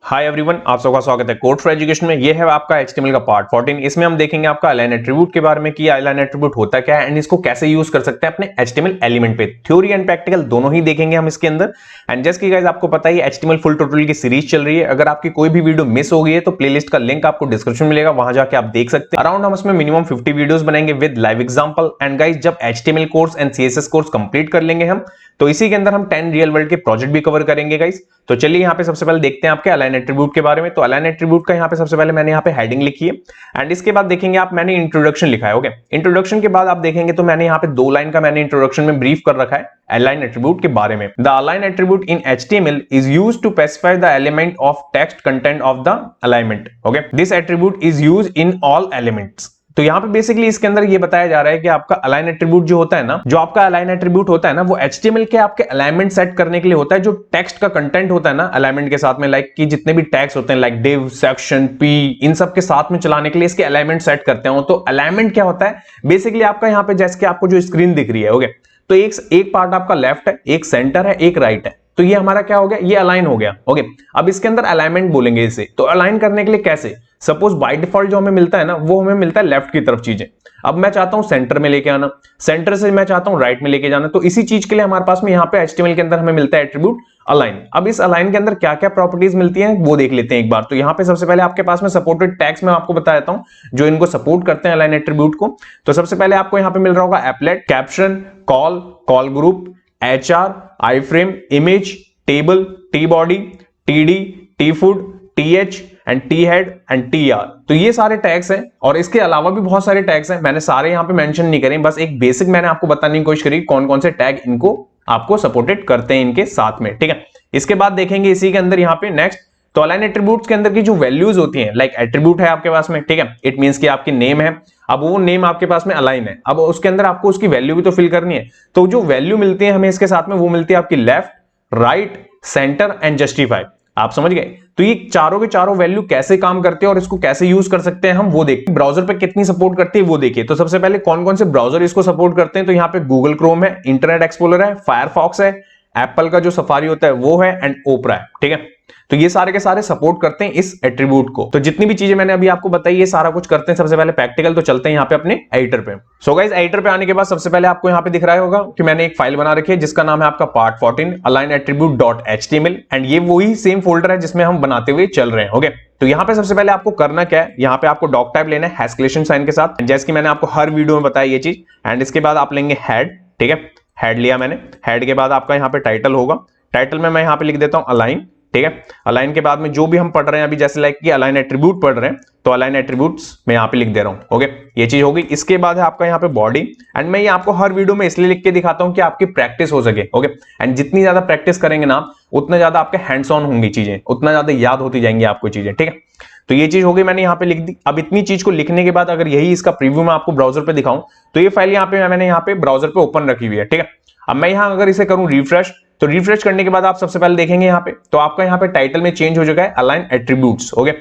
Hi everyone, आप सबका स्वागत है कोड फॉर एजुकेशन में। ये है आपका HTML का पार्ट 14। इसमें हम देखेंगे आपका अलाइन एट्रीब्यूट के बारे में कि अलाइन एट्रीब्यूट होता क्या है एंड इसको कैसे यूज कर सकते हैं अपने HTML एलिमेंट पे। थ्योरी एंड प्रैक्टिकल दोनों ही देखेंगे हम इसके अंदर। एंड जस्ट की गाइस आपको पता ही HTML फुल ट्यूटोरियल की सीरीज चल रही है। अगर आपकी कोई भी वीडियो मिस हो गई है तो प्लेलिस्ट का लिंक आपको डिस्क्रिप्शन में मिलेगा, वहां जाके आप देख सकते हैं। अराउंड हम इसमें मिनिमम 50 वीडियोस बनाएंगे with live example. And guys जब HTML course and CSS course complete कर लेंगे हम, तो इसी के अंदर हम 10 रियल वर्ल्ड के प्रोजेक्ट भी कवर करेंगे गाइस। तो चलिए यहाँ पे सबसे पहले देखते हैं आपके अलाइन एट्रीब्यूट के बारे में। तो अलाइन एट्रीब्यूट का यहाँ पे सबसे पहले मैंने यहाँ पे हेडिंग लिखी है एंड इसके बाद देखेंगे आप मैंने इंट्रोडक्शन लिखा है। ओके, इंट्रोडक्शन के बाद आप देखेंगे तो मैंने यहाँ पे 2 लाइन का मैंने इंट्रोडक्शन में ब्रीफ कर रखा है अलाइन एट्रीब्यूट के बारे में। The align attribute in HTML is used to specify the element of text content of the alignment. Okay, this attribute is used in all elements. तो यहाँ पे बेसिकली इसके अंदर ये बताया जा रहा है कि आपका अलाइन एट्रीब्यूट जो होता है ना, जो आपका अलाइन एट्रीब्यूट होता है ना, वो HTML के आपके अलाइनमेंट सेट करने के लिए होता है। जो टेक्स्ट का कंटेंट होता है ना अलाइनमेंट के साथ में, लाइक कि जितने भी टैग्स होते हैं लाइक div, सेक्शन, p, इन सब के साथ में चलाने के लिए इसके अलाइनमेंट सेट करते हैं। तो अलाइनमेंट क्या होता है बेसिकली आपका यहाँ पे, जैसे कि आपको जो स्क्रीन दिख रही है, ओके, तो एक पार्ट आपका लेफ्ट है, एक सेंटर है, एक राइट है। तो ये हमारा क्या हो गया, ये अलाइन हो गया। ओके, अब इसके अंदर अलाइनमेंट बोलेंगे इसे। तो अलाइन करने के लिए कैसे, सपोज बाय डिफॉल्ट जो हमें मिलता है ना, वो हमें मिलता है लेफ्ट की तरफ चीजें। अब मैं चाहता हूं सेंटर में लेके आना, सेंटर से मैं चाहता हूं राइट में लेके जाना। तो इसी चीज के लिए हमारे पास में यहाँ पे HTML के अंदर हमें मिलता है एट्रीब्यूट अलाइन। अब इस अलाइन के अंदर क्या क्या प्रॉपर्टीज मिलती हैं वो देख लेते हैं एक बार। तो यहाँ पे सबसे पहले आपके पास में सपोर्टेड टैग्स मैं आपको बता देता हूं जो इनको सपोर्ट करते हैं अलाइन एट्रीब्यूट को। तो सबसे पहले आपको यहाँ पे मिल रहा होगा applet, caption, call, call group, HR, I frame, image, table, T body, TD, T food, TH and T head and TR। तो ये सारे टैग्स हैं और इसके अलावा भी बहुत सारे टैग्स हैं। मैंने सारे यहाँ पे मेंशन नहीं करें, बस एक बेसिक मैंने आपको बताने की कोशिश करी कौन कौन से टैग इनको आपको सपोर्टेड करते हैं इनके साथ में। ठीक है, इसके बाद देखेंगे इसी के अंदर यहाँ पे नेक्स्ट। तो अलाइन एट्रीब्यूट्स के अंदर की जो वैल्यूज होती हैं, लाइक एट्रीब्यूट है आपके पास में, ठीक है, इट मींस कि आपकी नेम है। अब वो नेम आपके पास में अलाइन है, अब उसके अंदर आपको उसकी वैल्यू भी तो फिल करनी है। तो जो वैल्यू मिलती है हमें इसके साथ में, वो मिलती है आपकी left, right, centre and justify. आप समझ गए। तो ये चारों के चारों वैल्यू कैसे काम करते हैं और इसको कैसे यूज कर सकते हैं हम वो देखते हैं। ब्राउजर पे कितनी सपोर्ट करती है वो देखिए। तो सबसे पहले कौन कौन से ब्राउजर इसको सपोर्ट करते हैं, तो यहाँ पे गूगल क्रोम है, इंटरनेट एक्सप्लोरर है, फायरफॉक्स है, एप्पल का जो सफारी होता है वो है, एंड ओपरा है। ठीक है, तो ये सारे के सारे सपोर्ट करते हैं इस एट्रीब्यूट को। तो जितनी भी चीजें मैंने अभी आपको बताई ये सारा कुछ करते हैं। सबसे पहले प्रैक्टिकल, तो चलते हैं यहाँ पे अपने एडिटर पे। सो गाइस एडिटर पे आने के बाद सबसे पहले आपको यहाँ पे दिख रहा होगा कि मैंने एक फाइल बना रखी है जिसका नाम है आपका part 14 align attribute .html and ये वही सेम फोल्डर है जिसमें हम बनाते हुए चल रहे हैं। ओके, तो यहाँ पे सबसे पहले आपको करना क्या है, यहाँ पे आपको डॉक टाइप लेना है हैस्केलेशन साइन के साथ, जैसे कि मैंने आपको हर वीडियो में बताया ये चीज। एंड इसके बाद आप लेंगे हेड। ठीक है, हेड लिया मैंने। हेड के बाद आपका यहाँ पे टाइटल होगा। टाइटल में मैं यहाँ पे लिख देता हूँ अलाइन। ठीक है, अलाइन के बाद में जो भी हम पढ़ रहे हैं अभी, जैसे लाइक कि अलाइन एट्रीब्यूट पढ़ रहे हैं, तो अलाइन एट्रीब्यूट्स मैं यहाँ पे लिख दे रहा हूँ। ओके, ये चीज होगी। इसके बाद है आपका यहाँ पे बॉडी। एंड मैं ये आपको हर वीडियो में इसलिए लिख के दिखाता हूँ कि आपकी प्रैक्टिस हो सके। ओके, एंड जितनी ज्यादा प्रैक्टिस करेंगे ना उतना ज्यादा आपके हैंड्स ऑन होंगी चीजें, उतना ज्यादा याद होती जाएंगी आपको चीजें। ठीक है, तो ये चीज हो गई, मैंने यहाँ पे लिख दी। अब इतनी चीज को लिखने के बाद अगर यही इसका प्रीव्यू मैं आपको ब्राउजर पे दिखाऊं, तो ये फाइल यहाँ पे मैंने यहाँ पे ब्राउजर पे ओपन रखी हुई है। ठीक है, अब मैं यहाँ अगर इसे करूं रिफ्रेश, तो रिफ्रेश करने के बाद आप सबसे पहले देखेंगे यहाँ पे, तो आपका यहाँ पे टाइटल में चेंज हो चुका है अलाइन एट्रीब्यूट्स। ओके,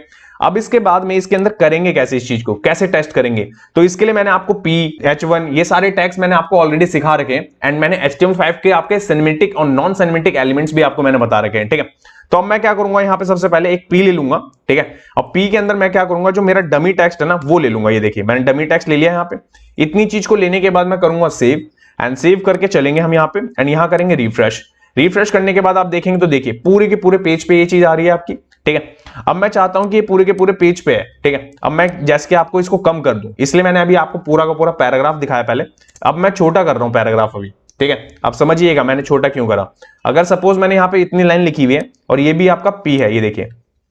अब इसके बाद में इसके अंदर करेंगे कैसे, इस चीज को कैसे टेस्ट करेंगे, तो इसके लिए मैंने आपको P, H1 ये सारे टैग्स मैंने आपको ऑलरेडी सिखा रखे हैं। एंड मैंने HTML5 के आपके सिनेमेटिक और नॉन सिनेमेटिक एलिमेंट्स भी आपको मैंने बता रखे हैं। ठीक है, तो अब मैं क्या करूंगा, यहाँ पे सबसे पहले एक P ले लूंगा। ठीक है, अब P के अंदर मैं क्या करूंगा, जो मेरा डमी टेक्स्ट है ना वो ले लूंगा। ये देखिए मैंने डमी टेक्स्ट ले लिया यहाँ पे। इतनी चीज को लेने के बाद मैं करूंगा सेव, एंड सेव करके चलेंगे हम यहाँ पे, एंड यहाँ करेंगे रिफ्रेश। रिफ्रेश करने के बाद आप देखेंगे तो देखिए पूरे के पूरे पेज पे ये चीज आ रही है आपकी। ठीक है, अब मैं चाहता हूं कि ये पूरे के पूरे पेज पे है। ठीक है, अब मैं जैसे कि आपको इसको कम कर दूं, इसलिए मैंने अभी आपको पूरा का पूरा पैराग्राफ दिखाया पहले। अब मैं छोटा कर रहा हूं पैराग्राफ अभी। ठीक है, अब समझिएगा मैंने छोटा क्यों करा। अगर सपोज मैंने यहाँ पे इतनी लाइन लिखी हुई है और ये भी आपका P है, ये देखिए।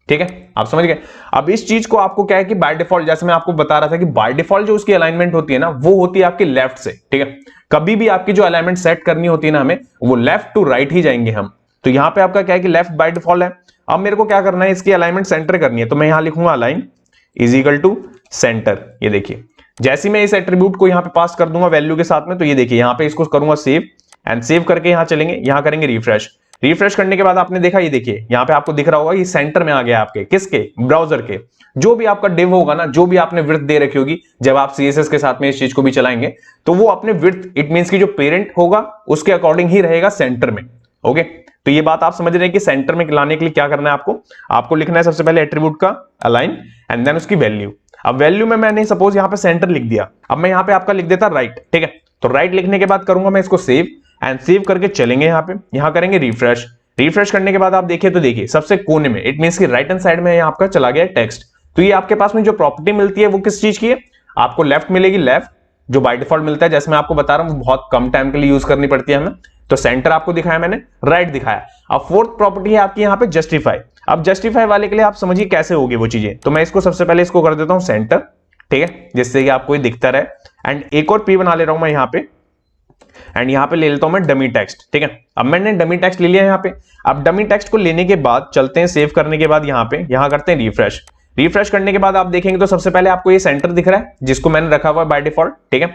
ठीक है, आप समझ गए। अब इस चीज को आपको क्या है कि बाय डिफॉल्ट, जैसे मैं आपको बता रहा था कि बाय डिफॉल्ट जो उसकी अलाइनमेंट होती है ना वो होती है आपकी लेफ्ट से। ठीक है, कभी भी आपकी जो अलाइनमेंट सेट करनी होती है ना हमें, वो लेफ्ट टू राइट ही जाएंगे हम। तो यहाँ पे आपका क्या है कि लेफ्ट बाय डिफॉल्ट है। अब मेरे को क्या करना है, इसकी अलाइनमेंट सेंटर करनी है, तो मैं यहां लिखूंगा align is equal to centre. ये देखिए जैसे मैं इस एट्रीब्यूट को यहाँ पे पास कर दूंगा वैल्यू के साथ में, तो ये देखिए यहाँ पे इसको करूंगा सेव, एंड सेव करके यहाँ चलेंगे, यहाँ करेंगे रिफ्रेश। रिफ्रेश करने के बाद आपने देखा, ये देखिए यहाँ पे आपको दिख रहा होगा ये सेंटर में आ गया आपके, किसके, ब्राउजर के। जो भी आपका डिव होगा ना, जो भी आपने विड्थ दे रखी होगी, जब आप CSS के साथ में इस चीज को भी चलाएंगे, तो वो अपने विड्थ, इट मींस की जो पेरेंट होगा उसके अकॉर्डिंग ही रहेगा सेंटर में। ओके, तो ये बात आप समझ रहे हैं कि सेंटर में लाने के लिए क्या करना है आपको लिखना है सबसे पहले एट्रीब्यूट का अलाइन एंड देन उसकी वैल्यू। अब वैल्यू में मैंने सपोज यहाँ पे सेंटर लिख दिया, अब मैं यहाँ पे आपका लिख देता राइट, ठीक है। तो राइट लिखने के बाद करूंगा मैं इसको सेव एंड सेव करके चलेंगे यहाँ करेंगे रिफ्रेश। रिफ्रेश करने के बाद आप देखिए तो देखिए सबसे कोने में इट मींस कि राइट हैंड साइड में आपका चला गया टेक्स्ट। तो ये आपके पास में जो प्रॉपर्टी मिलती है वो किस चीज की है, आपको लेफ्ट मिलेगी, लेफ्ट जो बाय डिफॉल्ट मिलता है, जैसे मैं आपको बता रहा हूं बहुत कम टाइम के लिए यूज करनी पड़ती है हमें। तो सेंटर आपको दिखाया मैंने, राइट दिखाया। अब फोर्थ प्रॉपर्टी है आपकी यहाँ पे जस्टिफाई। अब जस्टिफाई वाले के लिए आप समझिए कैसे होगी वो चीजें। तो मैं इसको सबसे पहले इसको कर देता हूं सेंटर, ठीक है, जिससे कि आपको ये दिखता रहे। एंड एक और पी बना ले रहा हूं मैं यहाँ पे, एंड यहाँ पे ले लेता हूं मैं डमी टेक्स्ट, ठीक है। अब मैंने डमी टेक्स्ट ले लिया यहाँ पे। अब डमी टेक्स्ट को लेने के बाद चलते हैं सेव करने के बाद यहाँ करते हैं रिफ्रेश। रिफ्रेश करने के बाद आप देखेंगे तो सबसे पहले आपको ये सेंटर दिख रहा है जिसको मैंने रखा हुआ है बाय डिफॉल्ट, ठीक है।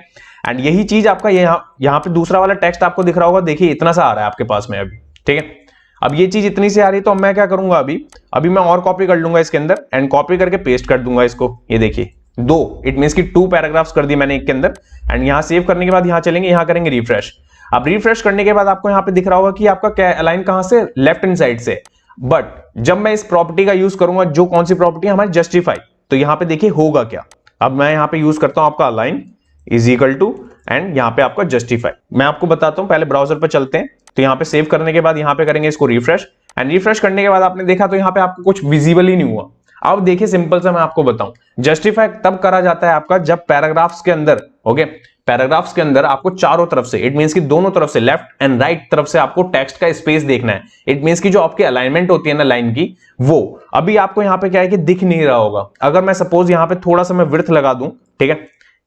एंड यही चीज आपका यहाँ पे दूसरा वाला टेक्स्ट आपको दिख रहा होगा, देखिए इतना सा आ रहा है आपके पास में अभी, ठीक है। अब ये चीज इतनी सी आ रही है तो अब मैं क्या करूंगा, अभी मैं और कॉपी कर लूंगा इसके अंदर एंड कॉपी करके पेस्ट कर दूंगा इसको। ये देखिए दो, इट मींस की 2 पैराग्राफ्स कर दिए मैंने एक के अंदर। एंड यहाँ सेव करने के बाद यहाँ चलेंगे, यहाँ करेंगे रिफ्रेश। अब रिफ्रेश करने के बाद आपको यहाँ पे दिख रहा होगा कि आपका क्या अलाइन कहां से, लेफ्ट हैंड साइड से। बट जब मैं इस प्रॉपर्टी का यूज करूंगा, जो कौन सी प्रॉपर्टी है हमारी जस्टिफाई, तो यहाँ पे देखिए होगा क्या। अब मैं यहाँ पे यूज करता हूं आपका align is equal to end यहाँ पे आपका जस्टिफाई। मैं आपको बताता हूं, पहले ब्राउजर पे चलते हैं। तो यहाँ पे सेव करने के बाद यहाँ पे करेंगे इसको रिफ्रेश एंड रिफ्रेश करने के बाद आपने देखा तो यहाँ पे आपको कुछ विजिबल ही नहीं हुआ। अब देखिए सिंपल सा मैं आपको बताऊं, जस्टिफाई तब करा जाता है आपका जब पैराग्राफ्स के अंदर, ओके, पैराग्राफ्स के अंदर आपको चारों तरफ से, इट मींस की दोनों तरफ से, लेफ्ट एंड राइट तरफ से आपको टेक्स्ट का स्पेस देखना है। इट मींस की जो आपकी अलाइनमेंट होती है ना लाइन की, वो अभी आपको यहाँ पे क्या है कि दिख नहीं रहा होगा। अगर मैं सपोज यहाँ पे थोड़ा सा मैं विड्थ लगा दूं, ठीक है,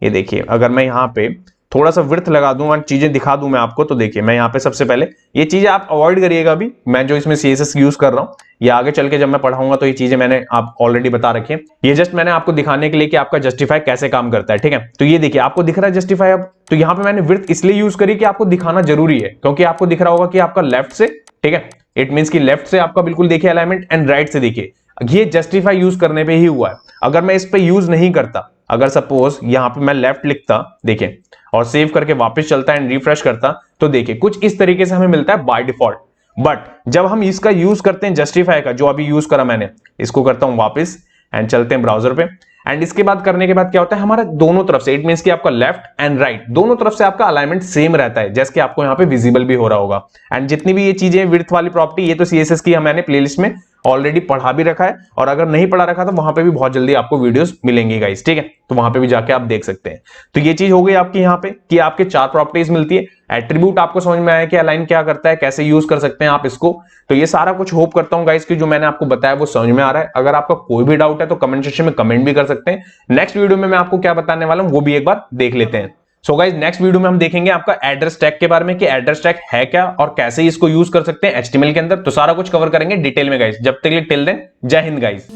ये देखिए अगर मैं यहाँ पे थोड़ा सा विड्थ लगा दूं और चीजें दिखा दूं मैं आपको, तो देखिए मैं यहाँ पे सबसे पहले ये चीजें आप अवॉइड करिएगा। अभी मैं जो इसमें CSS यूज कर रहा हूं, ये आगे चल के जब मैं पढ़ाऊंगा तो ये चीजें मैंने आप ऑलरेडी बता रखी है। ये जस्ट मैंने आपको दिखाने के लिए कि आपका जस्टिफाई कैसे काम करता है, ठीक है। तो ये देखिए आपको दिख रहा है जस्टिफाई। अब तो यहाँ पे मैंने विड्थ इसलिए यूज करी कि आपको दिखाना जरूरी है, क्योंकि आपको दिख रहा होगा कि आपका लेफ्ट से, ठीक है, इट मींस की लेफ्ट से आपका बिल्कुल देखिए अलाइनमेंट एंड राइट से देखिए, ये जस्टिफाई यूज करने पे ही हुआ है। अगर मैं इस पे यूज नहीं करता, अगर सपोज यहाँ पे मैं लेफ्ट लिखता, देखिए, और सेव करके वापस चलता एंड रिफ्रेश करता, तो देखिए कुछ इस तरीके से हमें मिलता है बाय डिफॉल्ट। बट जब हम इसका यूज करते हैं जस्टिफाई का, जो अभी यूज करा मैंने, इसको करता हूं वापस एंड चलते हैं ब्राउजर पे। एंड इसके बाद करने के बाद क्या होता है, हमारा दोनों तरफ से, इट मींस कि आपका लेफ्ट एंड राइट दोनों तरफ से आपका अलाइनमेंट सेम रहता है, जैसे कि आपको यहाँ पे विजिबल भी हो रहा होगा। एंड जितनी भी ये चीजें विड्थ वाली प्रॉपर्टी, ये तो CSS की मैंने प्लेलिस्ट में ऑलरेडी पढ़ा भी रखा है, और अगर नहीं पढ़ा रखा तो वहां पे भी बहुत जल्दी आपको वीडियोस मिलेंगी गाइस, ठीक है। तो वहां पे भी जाके आप देख सकते हैं। तो ये चीज हो गई आपकी यहाँ पे कि आपके 4 प्रॉपर्टीज मिलती है। एट्रीब्यूट आपको समझ में आया कि अलाइन क्या करता है, कैसे यूज कर सकते हैं आप इसको। तो ये सारा कुछ होप करता हूं गाइस कि जो मैंने आपको बताया वो समझ में आ रहा है। अगर आपका कोई भी डाउट है तो कमेंट सेक्शन में कमेंट भी कर सकते हैं। नेक्स्ट वीडियो में मैं आपको क्या बताने वाला हूं वो भी एक बार देख लेते हैं। सो गाइस नेक्स्ट वीडियो में हम देखेंगे आपका एड्रेस टैग के बारे में कि एड्रेस टैग है क्या और कैसे इसको यूज कर सकते हैं HTML के अंदर। तो सारा कुछ कवर करेंगे डिटेल में गाइस। जब तक के लिए टिल देन, जय हिंद गाइस।